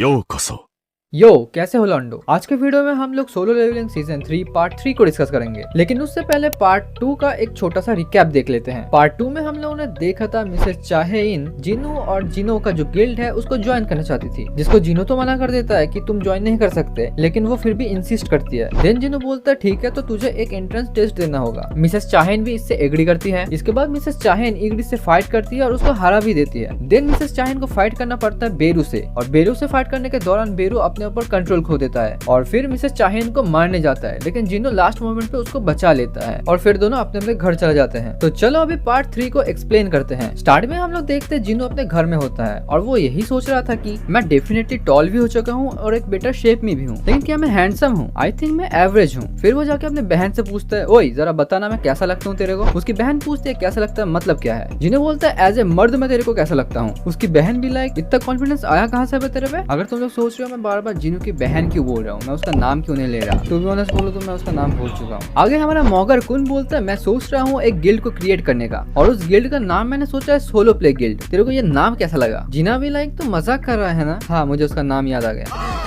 ようこそ。यो कैसे हो लॉन्डो। आज के वीडियो में हम लोग सोलो लेवलिंग सीजन 3 पार्ट 3 को डिस्कस करेंगे, लेकिन उससे पहले पार्ट 2 का एक छोटा सा रिकैप देख लेते हैं। पार्ट 2 में हम लोगों ने देखा था मिसेस चाहेइन जिनो और जिनो का जो गिल्ड है उसको ज्वाइन करना चाहती थी, जिसको जिनो तो मना कर देता है कि तुम ज्वाइन नहीं कर सकते, लेकिन वो फिर भी इंसिस्ट करती है। देन जिनो बोलता है ठीक है तो तुझे एक एंट्रेंस टेस्ट देना होगा। मिसेस चाहेइन भी इससे एग्री करती है। इसके बाद मिसेस चाहेइन इग्री से फाइट करती है और उसको हरा भी देती है। देन मिसेस चाहेइन को फाइट करना पड़ता है बेरू से, और बेरू से फाइट करने के दौरान बेरू अपने ऊपर कंट्रोल खो देता है और फिर मिसेस चाहेइन को मारने जाता है, लेकिन जिनो लास्ट मोमेंट पे उसको बचा लेता है और फिर दोनों अपने अपने घर चले जाते हैं। तो चलो अभी पार्ट 3 को एक्सप्लेन करते हैं। स्टार्ट में हम लोग देखते हैं जिनो अपने घर में होता है और वो यही सोच रहा था कि मैं डेफिनेटली टॉल भी हो चुका हूँ और एक बेटर शेप में भी हूँ, लेकिन क्या मैं हैंडसम हूँ? आई थिंक मैं एवरेज हूँ। फिर वो जाके अपने बहन से पूछता है, ओए जरा बताना मैं कैसा लगता हूँ तेरे को। उसकी बहन पूछती है कैसा लगता है मतलब क्या है। जिनो बोलता है एज ए मर्द मैं तेरे को कैसा लगता हूँ। उसकी बहन भी लाइक इतना कॉन्फिडेंस आया कहाँ से तेरे पे। अगर तुम लोग सोच रहे हो मैं बार बार जिनो की बहन क्यों बोल रहा हूँ, मैं उसका नाम क्यों नहीं ले रहा, तो भी ऑनेस्ट बोलो तो मैं उसका नाम भूल चुका हूँ। आगे हमारा मॉगर कुन बोलता है मैं सोच रहा हूँ एक गिल्ड को क्रिएट करने का, और उस गिल्ड का नाम मैंने सोचा है सोलो प्ले गिल्ड। तेरे को ये नाम कैसा लगा? जिना भी लाइक तो मजाक कर रहा है ना। हाँ मुझे उसका नाम याद आ गया।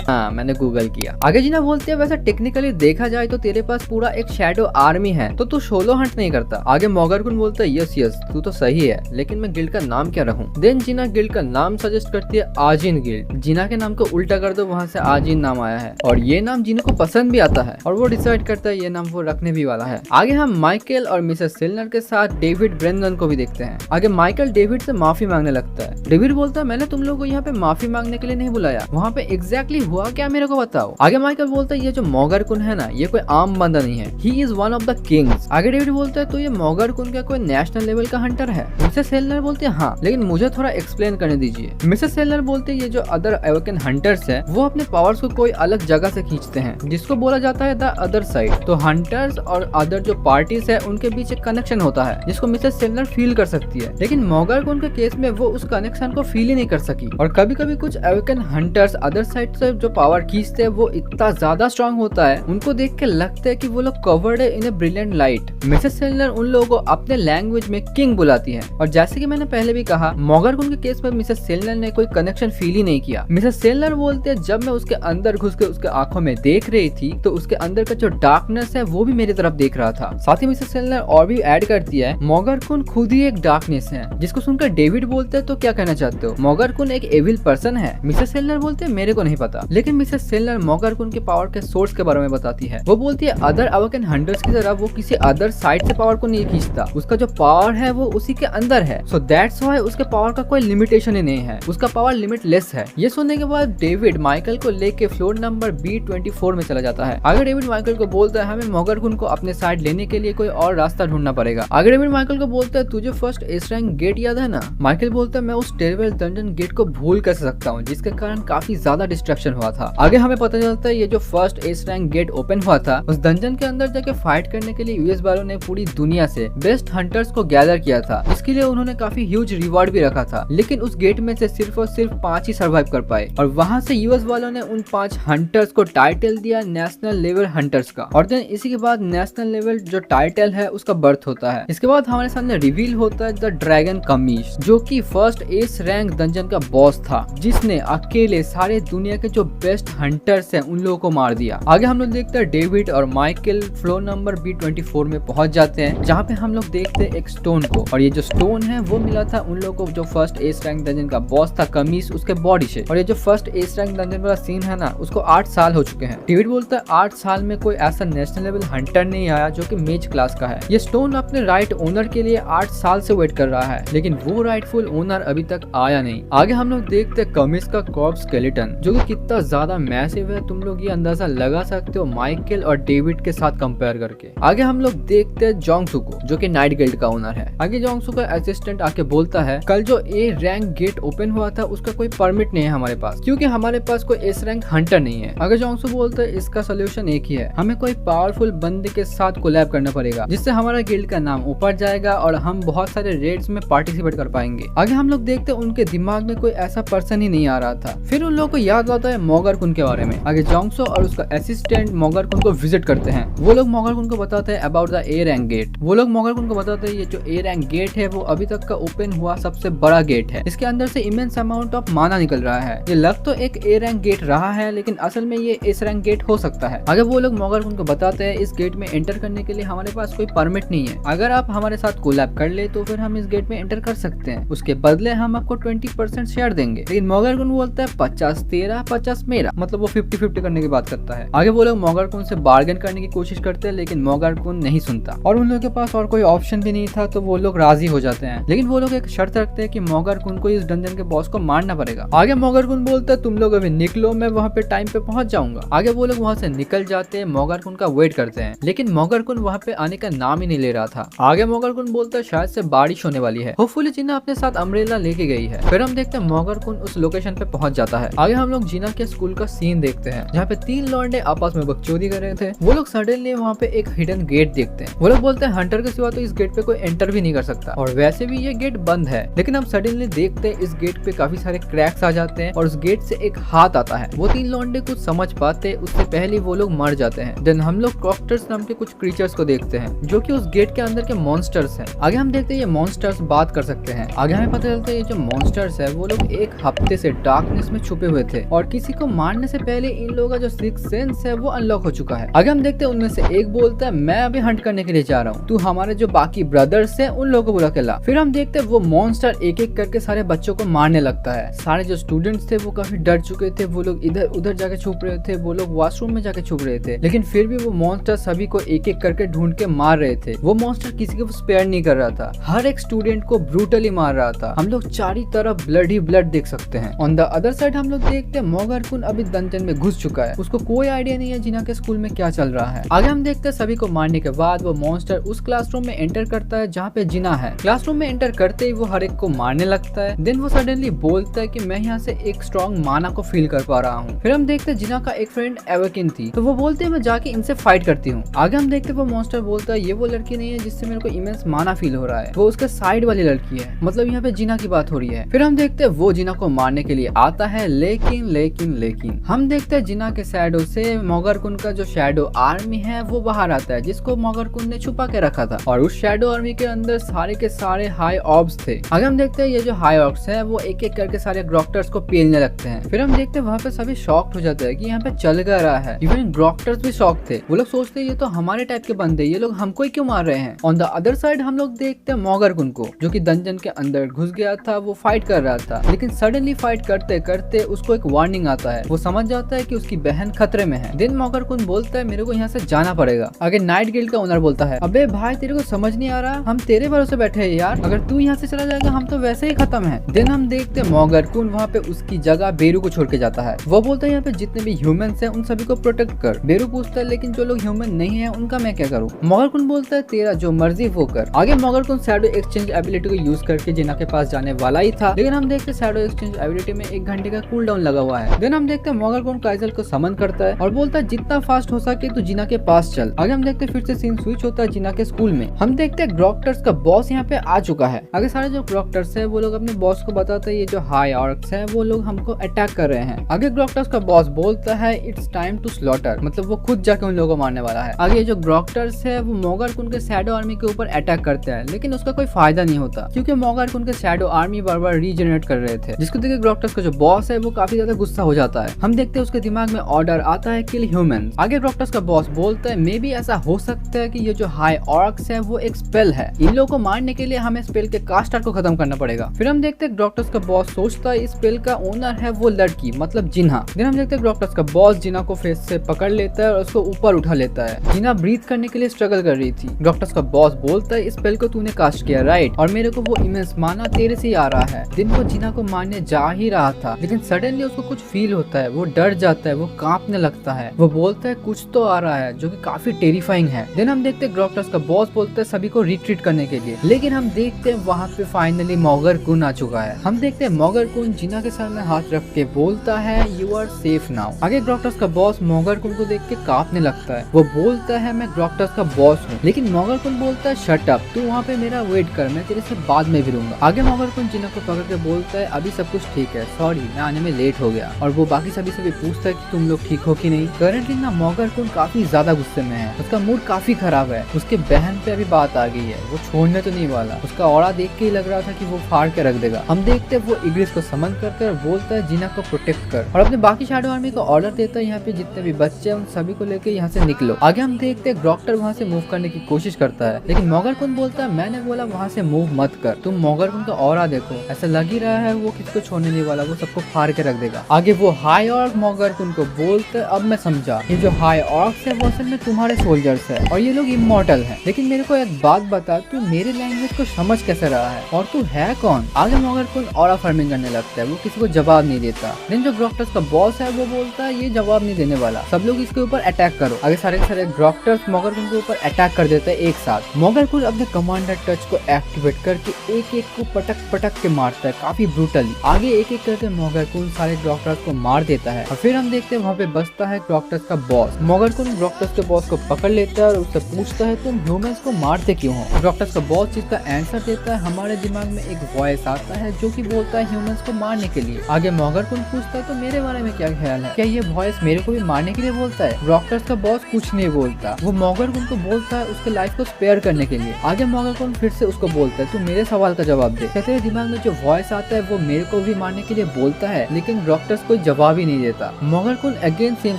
हाँ मैंने गूगल किया। आगे जिना बोलते हैं वैसे टेक्निकली देखा जाए तो तेरे पास पूरा एक शैडो आर्मी है, तो तू सोलो हंट नहीं करता। आगे मॉगर कुन बोलता है यस यस तू तो सही है, लेकिन मैं गिल्ड का नाम क्या रहूं? देन जिना गिल्ड का नाम सजेस्ट करती है आजिन गिल्ड। जिना के नाम को उल्टा कर दो, वहाँ से आजिन नाम आया है और ये नाम जिना को पसंद भी आता है और वो डिसाइड करता है ये नाम वो रखने भी वाला है। आगे हम माइकल और मिसेस सिल्नर के साथ डेविड ब्रेंडन को भी देखते हैं। आगे माइकल डेविड से माफी मांगने लगता है। डेविड बोलता है मैंने तुम लोग को यहाँ पे माफी मांगने के लिए नहीं बुलाया, वहाँ पे एग्जैक्टली हुआ क्या मेरे को बताओ। आगे माइकल बोलता है ये जो मॉगर कुन है ना ये कोई आम बंदा नहीं है, he is one of the Kings. आगे डेविड बोलता है तो ये मॉगर कुन का कोई नेशनल लेवल का हंटर है। मिसेस सेलनर बोलती है हाँ, लेकिन मुझे थोड़ा एक्सप्लेन करने दीजिए। मिसेस सेलनर बोलते है ये जो अदर एवोकन हंटर्स है वो अपने पावर्स को कोई अलग जगह से खींचते हैं, जिसको बोला जाता है द अदर साइड। तो हंटर्स और अदर जो पार्टीज है उनके बीच एक कनेक्शन होता है जिसको मिसेस सेलनर फील कर सकती है, लेकिन मॉगर कुन के केस में वो उस कनेक्शन को फील ही नहीं कर सकी। और कभी कभी कुछ एवोकन हंटर्स अदर साइड से जो पावर खींचते हैं वो इतना ज्यादा स्ट्रांग होता है उनको देख के लगता है कि वो लोग कवर्ड है इन ए ब्रिलियंट लाइट। मिसेस सेलनर उन लोगों को अपने लैंग्वेज में किंग बुलाती है, और जैसे कि मैंने पहले भी कहा मॉगर कुन के केस में मिसेस सेलनर ने कोई कनेक्शन फील ही नहीं किया। मिसेस सेलनर बोलते हैं जब मैं उसके अंदर घुस के उसके आंखों में देख रही थी तो उसके अंदर का जो डार्कनेस है वो भी मेरी तरफ देख रहा था। साथ ही मिसेस सेलनर और भी ऐड करती है मॉगर कुन खुद ही एक डार्कनेस है, जिसको सुनकर डेविड बोलते हैं तो क्या कहना चाहते हो, मॉगर कुन एक एविल पर्सन है? मिसेस सेलनर बोलते हैं मेरे को नहीं पता, लेकिन मिसेस सेलनर मॉगर कुन के पावर के सोर्स के बारे में बताती है। वो बोलती है अदर एवोकन हंटर्स की तरह वो किसी अदर साइड से पावर को नहीं खींचता, उसका जो पावर है वो उसी के अंदर है। सो दैट्स व्हाई उसके पावर का कोई लिमिटेशन ही नहीं है, उसका पावर लिमिटलेस है। ये सुनने के बाद डेविड माइकल को लेके फ्लोर नंबर B24 में चला जाता है। आगे डेविड माइकल को बोलता है हमें मॉगर कुन को अपने साइड लेने के लिए कोई और रास्ता ढूंढना पड़ेगा। आगे डेविड माइकल को बोलता है तुझे फर्स्ट एस रैंक गेट याद है ना? माइकल बोलता है मैं उस टेरवेल डंजन गेट को भूल कैसे सकता हूँ, जिसके कारण काफी ज्यादा डिस्ट्रैक्शन हुआ था। आगे हमें पता चलता है ये जो first S rank gate open हुआ था उस डंजन के अंदर जाके फाइट करने के लिए यूएस वालों ने पूरी दुनिया से बेस्ट हंटर्स को गैदर किया था। इसके लिए उन्होंने काफी ह्यूज रिवॉर्ड भी रखा था, लेकिन उस गेट में से सिर्फ और सिर्फ 5 ही सर्वाइव कर पाए, और वहां से यूएस वालों ने उन 5 हंटर्स को टाइटल दिया नेशनल लेवल हंटर्स का। और देन इसी के बाद नेशनल लेवल जो टाइटल है उसका बर्थ होता है। इसके बाद हमारे सामने रिवील होता है द ड्रैगन कमीज, जो कि फर्स्ट एस रैंक डंजन का बॉस था, जिसने अकेले सारे दुनिया के जो बेस्ट हंटर्स हैं उन लोगों को मार दिया। आगे हम लोग देखते हैं डेविड और माइकल फ्लोर नंबर B24 में पहुंच जाते हैं, जहाँ पे हम लोग देखते हैं एक स्टोन को, और ये जो स्टोन है वो मिला था उन लोगों को जो फर्स्ट एस रैंक डंजन का बॉस था कमीज उसके बॉडी से। और ये जो फर्स्ट एस रैंक डंजन वाला सीन है ना उसको 8 साल हो चुके हैं। डेविड बोलता है 8 साल में कोई ऐसा नेशनल लेवल हंटर नहीं आया जो कि मेज क्लास का है। ये स्टोन अपने राइट ओनर के लिए 8 साल से वेट कर रहा है, लेकिन वो राइटफुल ओनर अभी तक आया नहीं। आगे हम लोग देखते हैं कमीज का कॉर्प्स स्केलेटन, जो कि कितना ज्यादा मैसिव है तुम लोग ये अंदाजा लगा सकते हो माइकल और डेविड के साथ कंपेयर करके। आगे हम लोग देखते हैं जोंगसू को, जो कि नाइट गिल्ड का ओनर है। आगे जोंगसू का असिस्टेंट आके बोलता है कल जो ए रैंक गेट ओपन हुआ था उसका कोई परमिट नहीं है हमारे पास, क्योंकि हमारे पास कोई एस रैंक हंटर नहीं है। आगे जोंगसू बोलता है इसका सोल्यूशन एक ही है, हमें कोई पावरफुल बंदे के साथ कोलैब करना पड़ेगा, जिससे हमारा गिल्ड का नाम ऊपर जाएगा और हम बहुत सारे रेड्स में पार्टिसिपेट कर पाएंगे। आगे हम लोग देखते हैं उनके दिमाग में कोई ऐसा पर्सन ही नहीं आ रहा था। फिर उन लोगों को याद आता है मोगर कुन के बारे में। आगे जोंगसो और उसका असिस्टेंट मोगर कुन को विजिट करते हैं। वो लोग मोगर कुन को बताते हैं about the A rank gate. वो लोग मोगर कुन को बताते हैं ये जो ए रैंक गेट है वो अभी तक का ओपन हुआ सबसे बड़ा गेट है। इसके अंदर से इमेंस अमाउंट ऑफ माना निकल रहा है। ये लग तो एक ए रैंक गेट रहा है लेकिन असल में ये एस रैंक गेट हो सकता है। आगे वो लोग मोगर कुन को बताते हैं इस गेट में एंटर करने के लिए हमारे पास कोई परमिट नहीं है। अगर आप हमारे साथ कोलैब कर ले तो फिर हम इस गेट में एंटर कर सकते हैं। उसके बदले हम आपको 20% शेयर देंगे। लेकिन मोगर कुन बोलता है 50 तेरा 50 मेरा, मतलब वो 50-50 करने की बात करता है। आगे वो लोग मोगर कुन से बार्गेन करने की कोशिश करते हैं लेकिन मोगर कुन नहीं सुनता और उन लोगों के पास और कोई ऑप्शन भी नहीं था तो वो लोग राजी हो जाते हैं। लेकिन वो लोग एक शर्त रखते हैं कि मोगर कुन को इस डंजन के बॉस को मारना पड़ेगा। आगे मोगर कुन बोलता है तुम लोग अभी निकलो, मैं वहाँ पे टाइम पे पहुंच जाऊंगा। आगे वो लोग वहाँ से निकल जाते हैं, मोगर कुन का वेट करते हैं लेकिन मोगर कुन वहाँ पे आने का नाम ही नहीं ले रहा था। आगे मोगर कुन बोलता है शायद से बारिश होने वाली है, होपफुली जीना अपने साथ अम्ब्रेला लेके गई है। फिर हम देखते हैं मोगर कुन उस लोकेशन पे पहुंच जाता है। आगे हम लोग जीना के स्कूल का सीन देखते हैं जहाँ पे 3 लौंडे आपस में बकचोदी कर रहे थे। वो लोग सडनली वहाँ पे एक हिडन गेट देखते हैं। वो लोग बोलते हैं हंटर के सिवा तो इस गेट पे कोई एंटर भी नहीं कर सकता और वैसे भी ये गेट बंद है। लेकिन हम सडनली देखते हैं इस गेट पे काफी सारे क्रैक्स आ जाते हैं और उस गेट से एक हाथ आता है। वो 3 लौंडे कुछ समझ पाते उससे पहले वो लोग मर जाते हैं। देन हम लोग क्रॉक्टर्स नाम के कुछ क्रीचर्स को देखते हैं जो कि उस गेट के अंदर के मॉन्स्टर्स हैं। आगे हम देखते हैं ये मॉन्स्टर्स बात कर सकते हैं। आगे हमें पता चलता है ये जो मॉन्स्टर्स है वो लोग एक हफ्ते से डार्कनेस में छुपे हुए थे और किसी को मारने से पहले इन लोगों का जो सिक्स्थ सेंस है वो अनलॉक हो चुका है। आगे हम देखते हैं उनमें से एक बोलता है मैं अभी हंट करने के लिए जा रहा हूँ, तू हमारे जो बाकी ब्रदर्स हैं उन लोगों को बुला के ला। फिर हम देखते हैं वो मॉन्स्टर एक एक करके सारे बच्चों को मारने लगता है। सारे जो स्टूडेंट्स थे वो काफी डर चुके थे, वो लोग इधर उधर जाके छुप रहे थे, वो लोग वॉशरूम में जाके छुप रहे थे। लेकिन फिर भी वो मॉन्स्टर सभी को एक एक करके ढूंढ के मार रहे थे। वो मॉन्स्टर किसी को स्पेयर नहीं कर रहा था, हर एक स्टूडेंट को ब्रूटली मार रहा था। हम लोग चारी तरफ ब्लड ही ब्लड देख सकते हैं। ऑन द अदर साइड हम लोग देखते हैं मोगर कुन अभी डंजन में घुस चुका है, उसको कोई आइडिया नहीं है जीना के स्कूल में क्या चल रहा है। आगे हम देखते हैं सभी को मारने के बाद वो मॉन्स्टर उस क्लासरूम में एंटर करता है जहाँ पे जीना है। क्लासरूम में एंटर करते ही वो हर एक को मारने लगता है। देन वो सडनली बोलता है कि मैं यहाँ से एक स्ट्रॉन्ग माना को फील कर पा रहा हूँ। फिर हम देखते हैं जीना का एक फ्रेंड एवकिन थी तो वो बोलते हैं मैं जाके इनसे फाइट करती हूँ। आगे हम देखते हैं वो मॉन्स्टर बोलता है ये वो लड़की नहीं है जिससे मेरे को इमेंस माना फील हो रहा है, वो उसके साइड वाली लड़की है, मतलब यहाँ पे जीना की बात हो रही है। फिर हम देखते हैं वो जीना को मारने के लिए आता है लेकिन हम देखते हैं जीना के शैडो से मोगर कुन का जो शैडो आर्मी है वो बाहर आता है जिसको मोगर कुन ने छुपा के रखा था और उस शैडो आर्मी के अंदर सारे के सारे हाई ऑब्स थे। आगे हम देखते हैं ये जो हाई ऑब्स है वो एक एक करके सारे ग्रॉक्टर्स को पेलने लगते हैं। फिर हम देखते हैं वहाँ पे सभी शॉक्ड हो जाते हैं कि यहाँ पे चल क्या रहा है। इवन ग्रॉक्टर्स भी शॉक थे, वो लोग सोचते हैं ये तो हमारे टाइप के बंदे, ये लोग हमको ही क्यों मार रहे हैं। ऑन द अदर साइड हम लोग देखते हैं मोगर कुन को जो कि डंजन के अंदर घुस गया था, वो फाइट कर रहा था लेकिन सडनली फाइट करते करते उसको एक वार्निंग आता है। वो समझ जाता है कि उसकी बहन खतरे में है। देन मोगर कुन बोलता है मेरे को यहाँ से जाना पड़ेगा। आगे नाइट गिल्ड का ओनर बोलता है अबे भाई तेरे को समझ नहीं आ रहा, हम तेरे भरोसे बैठे हैं यार, अगर तू यहाँ से चला जाएगा हम तो वैसे ही खत्म है। देन हम देखते हैं मोगर कुन वहाँ पे उसकी जगह बेरू को छोड़ के जाता है। वो बोलता है यहाँ पे जितने भी ह्यूमंस हैं उन सभी को प्रोटेक्ट कर। बेरू पूछता है लेकिन जो लोग ह्यूमन नहीं है उनका मैं क्या करूँ। मोगर कुन बोलता है तेरा जो मर्जी वो कर। आगे मोगर कुन शैडो एक्सचेंज एबिलिटी को यूज करके जीना के पास जाने वाला ही था लेकिन हम देखते हैं शैडो एक्सचेंज एबिलिटी में 1 घंटे का कूल डाउन लगा हुआ है। देन हम देखते हैं मोगर कुन काइजल को समन करता है और बोलता है जितना फास्ट हो सके तो जीना के पास चल। आगे हम देखते हैं फिर से सीन स्विच होता है जीना के स्कूल में। हम देखते हैं ग्रॉक्टर्स का बॉस यहाँ पे आ चुका है। आगे सारे जो ग्रॉक्टर्स है वो लोग अपने बॉस को बताते हैं ये जो हाई ऑर्क्स है वो लोग हमको अटैक कर रहे हैं। आगे ग्रॉक्टर्स का बॉस बोलता है इट्स टाइम टू स्लॉटर, मतलब वो खुद जाके उन लोगों को मारने वाला है। आगे जो ग्रॉक्टर्स है वो मोगर कुन के शैडो आर्मी के ऊपर अटैक करते हैं लेकिन उसका कोई फायदा नहीं होता क्योंकि मोगर कुन के शैडो आर्मी बार बार रीजनरेट कर रहे थे, जिसको देख ग्रॉक्टर्स का जो बॉस है वो काफी ज्यादा गुस्सा हो जाता है। हम देखते हैं उसके दिमाग में ऑर्डर आता है किल ह्यूमन। आगे ग्रॉक्टर्स का बॉस बोलता है मे बी ऐसा हो सकता है कि ये जो हाई ऑर्क्स है वो एक स्पेल है, इन लोगों को मारने के लिए हमें स्पेल के कास्टर को खत्म करना पड़ेगा। फिर हम देखते हैं ग्रॉक्टर्स का बॉस सोचता है इस स्पेल का ओनर है वो लड़की मतलब जिन्हा। फिर हम देखते हैं ग्रॉक्टर्स का बॉस जिन्हा को फेस से पकड़ लेता है और उसको ऊपर उठा लेता है। जिन्हा ब्रीथ करने के लिए स्ट्रगल कर रही थी। ग्रॉक्टर्स का बॉस बोलता है इस स्पेल को तूने कास्ट किया राइट, और मेरे को वो इमेंस माना तेरे से ही आ रहा है। दिन को जिन्हा को मारने जा ही रहा था लेकिन सडनली उसको कुछ फील होता है, वो डर जाता है, वो कांपने लगता है। वो बोलता है कुछ तो आ रहा है जो कि काफी टेरिफाइंग है। देन हम देखते हैं ग्रॉक्टर्स का बॉस बोलता है सभी को रिट्रीट करने के लिए, लेकिन हम देखते हैं वहाँ पे फाइनली मोगर कुन आ चुका है। हम देखते हैं मोगर कुन जिन्हा के सर में हाथ रख के बोलता है यू आर सेफ नाउ। आगे ग्रॉक्टर्स का बॉस मोगर कुन को देख के कांपने लगता है। वो बोलता है मैं ग्रॉक्टर्स का बॉस हूँ, लेकिन मोगर कुन बोलता है शट अप, तू वहाँ पे मेरा वेट कर, मैं तेरे से बाद में मिलूंगा। आगे मोगर कुन जिन्हा को पकड़ के बोलता है अभी सब कुछ ठीक है, सॉरी मैं आने में लेट हो गया, और वो बाकी सभी से भी पूछता है कि तुम लोग ठीक हो कि नहीं। करंटली ना मॉर्गन कुन काफी ज्यादा गुस्से में है, उसका मूड काफी खराब है। उसके बहन पे अभी बात आ गई है, वो छोड़ने तो नहीं वाला। उसका ऑरा देख के ही लग रहा था कि वो फाड़ के रख देगा। हम देखते हैं वो इग्रिस को समन करते और बोलता है जीना को प्रोटेक्ट कर, और अपने बाकी शैडो आर्मी को ऑर्डर देता है यहाँ पे जितने भी बच्चे हैं उन सभी को लेकर यहाँ से निकलो। आगे हम देखते हैं डॉक्टर वहाँ से मूव करने की कोशिश करता है, लेकिन मॉर्गन कुन बोलता है मैंने बोला वहाँ से मूव मत कर। तुम मॉर्गन कुन का ऑरा देखो, ऐसा लग ही रहा है वो किसी को छोड़ने नहीं वाला, वो सबको फाड़ के रख देगा। आगे वो हाई ऑर्क मॉर्गन कुन को बोलते अब मैं समझा, ये जो हाई ऑर्क्स है वो असल में तुम्हारे सोल्जर्स है और ये लोग इमॉर्टल है। लेकिन मेरे को एक बात बता, तू मेरे लैंग्वेज को समझ कैसे रहा है और तू है कौन? आगे मॉर्गन कुन ऑरा फार्मिंग करने लगता है, वो किसी को जवाब नहीं देता। लेकिन जो ग्रॉक्टस का बॉस है वो बोलता है ये जवाब नहीं देने वाला, सब लोग इसके ऊपर अटैक करो। आगे सारे ग्रॉक्टर्स मॉर्गन कुन के ऊपर अटैक कर देते हैं एक साथ। मॉर्गन कुन अपने कमांडर टच को एक्टिवेट करके एक एक को पटक पटक के मारता है काफी ब्रूटली। आगे एक एक करके मॉर्गन कुन सारे ग्रॉक्टर्स को मार देता है और फिर हम देखते हैं वहाँ पे बचता है ग्रॉक्टस का बॉस। मॉर्गन कुन ग्रॉक्टस के बॉस को पकड़ लेता है और उससे पूछता है तुम ह्यूमंस को मारते क्यों हो? ग्रॉक्टस का बॉस जिसका आंसर देता है हमारे दिमाग में एक वॉइस आता है जो कि बोलता है ह्यूमंस को मारने के लिए। आगे मॉर्गन कुन पूछता है तो मेरे बारे में क्या ख्याल है, क्या ये वॉइस मेरे को भी मारने के लिए बोलता है? ग्रॉक्टस का बॉस कुछ नहीं बोलता, वो मॉर्गन कुन को बोलता है उसके लाइफ को स्पेयर करने के लिए। आगे मॉर्गन कुन फिर से उसको बोलता है तू मेरे सवाल का जवाब दे, क्या तेरे दिमाग में जो वॉइस आता है वो मेरे को भी मारने के लिए बोलता है? लेकिन ग्रॉक्टस कोई जवाब ही नहीं देता। मॉर्गन कुन अगेन सेम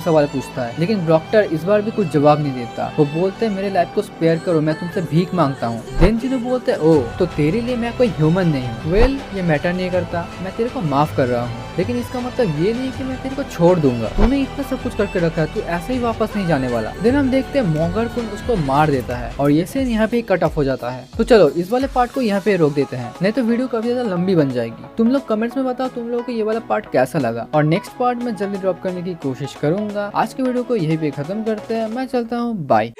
सवाल पूछता है, लेकिन ग्रॉक्टर इस बार भी कुछ जवाब नहीं देता। वो बोलते हैं मेरे लाइफ को स्पेयर करो, मैं तुमसे भीख मांगता हूँ। देन जिन्हो बोलते हैं ओ तो तेरे लिए मैं कोई ह्यूमन नहीं हूँ। वेल ये मैटर नहीं करता, मैं तेरे को माफ कर रहा हूँ, लेकिन इसका मतलब ये नहीं कि मैं तेरे को छोड़ दूंगा। तूने इतना सब कुछ करके रखा है, तू ऐसे ही वापस नहीं जाने वाला। देन हम देखते हैं मॉर्गन कुन उसको मार देता है और ये सीन यहाँ पे कट ऑफ हो जाता है। तो चलो इस वाले पार्ट को यहाँ पे रोक देते हैं, नहीं तो वीडियो काफी ज्यादा लंबी बन जाएगी। तुम लोग कमेंट्स में बताओ तुम लोगों को ये वाला पार्ट कैसा लगा, और नेक्स्ट पार्ट में जल्दी ड्रॉप करने की कोशिश करूंगा। आज के वीडियो को यही पे खत्म करते हैं, मैं चलता हूँ, बाय।